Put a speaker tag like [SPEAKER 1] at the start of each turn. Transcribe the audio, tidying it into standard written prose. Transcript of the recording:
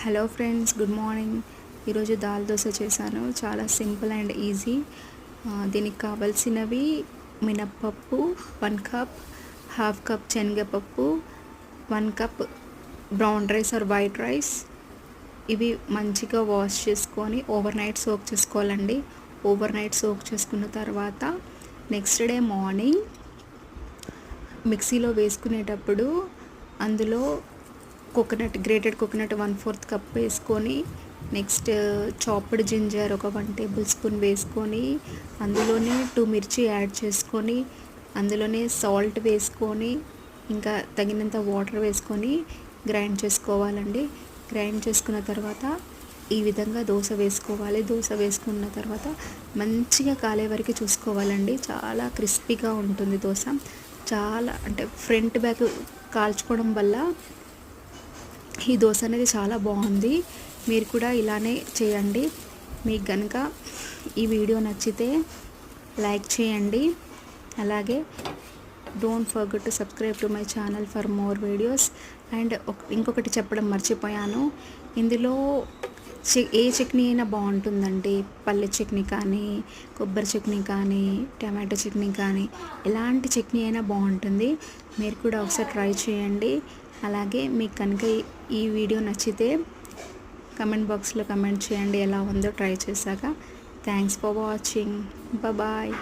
[SPEAKER 1] Hello friends, good morning. ఈరోజు దాల్ దోశ చేశాను. చాలా సింపుల్ అండ్ ఈజీ. దీనికి కావాల్సినవి మినప్పప్పు 1 కప్, హాఫ్ కప్ శనగపప్పు, 1 cup brown rice or white rice. ఇవి మంచిగా వాష్ చేసుకొని ఓవర్ నైట్ సోక్ చేసుకోవాలండి. ఓవర్ నైట్ సోక్ చేసుకున్న తర్వాత నెక్స్ట్ డే మార్నింగ్ మిక్సీలో వేసుకునేటప్పుడు అందులో గ్రేటెడ్ కోకోనట్ 1/4 కప్ వేసుకొని, నెక్స్ట్ చాప్డ్ జింజర్ ఒక 1 టేబుల్ స్పూన్ వేసుకొని, అందులోనే 2 మిర్చి యాడ్ చేసుకొని, అందులోనే సాల్ట్ వేసుకొని, ఇంకా తగినంత వాటర్ వేసుకొని గ్రైండ్ చేసుకోవాలండి. గ్రైండ్ చేసుకున్న తర్వాత ఈ విధంగా దోశ వేసుకోవాలి. దోశ వేసుకున్న తర్వాత మంచిగా కాలే వరకు చూసుకోవాలండి. చాలా క్రిస్పీగా ఉంటుంది దోశ. చాలా అంటే ఫ్రంట్ బ్యాక్ కాల్చుకోవడం వల్ల ఈ దోశ అనేది చాలా బాగుంది. మీరు కూడా ఇలానే చేయండి. మీకు కనుక ఈ వీడియో నచ్చితే లైక్ చేయండి. అలాగే don't forget to subscribe to my channel for more videos. And ఇంకొకటి చెప్పడం మర్చిపోయాను. ఇందులో ఏ చట్నీ అయినా బాగుంటుందండి. పల్లె చట్నీ కానీ, కొబ్బరి చట్నీ కానీ, టమాటో చట్నీ కానీ, ఎలాంటి చట్నీ అయినా బాగుంటుంది. మీరు కూడా ఒకసారి ట్రై చేయండి. అలాగే మీకు కనుక ఈ వీడియో నచ్చితే కమెంట్ బాక్స్లో కమెంట్ చేయండి ఎలా ఉందో ట్రై చేశాక. Thanks for watching. బాయ్.